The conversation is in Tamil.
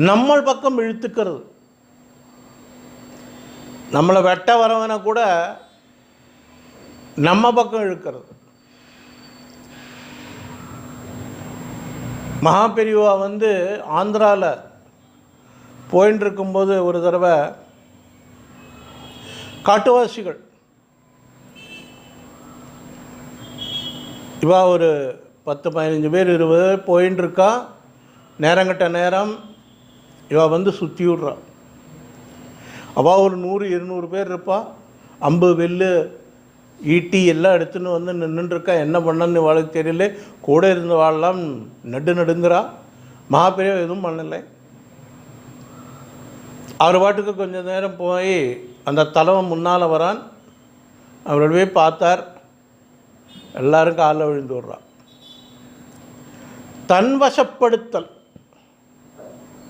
நம்ம பக்கம் இழுத்துக்கிறது. நம்மளை வெட்ட வரவனை கூட நம்ம பக்கம் இழுக்கிறது. மகா பெரியவா ஆந்திராவில் போயின்னு இருக்கும்போது ஒரு தடவை காட்டுவாசிகள் இவா ஒரு 10-15 பேர் 20 பேர் போயின்னு இருக்கா. நேரங்கட்ட நேரம் இவா சுற்றி விட்றா. அவள் ஒரு 100-200 பேர் இருப்பா. அம்பு வெல்லு ஈட்டி எல்லாம் எடுத்துன்னு நின்றுருக்கா. என்ன பண்ணன்னு இவாளுக்கு தெரியல. கூட இருந்த வாழலாம் நடுங்கிறா. மகாபெரியவா எதுவும் பண்ணலை. அவர் பாட்டுக்கு கொஞ்சம் நேரம் போய் அந்த தலைவன் முன்னால் வரான். அவரோடவே பார்த்தார். எல்லாரும் காலில் விழுந்து விடுறான். தன்வசப்படுத்தல்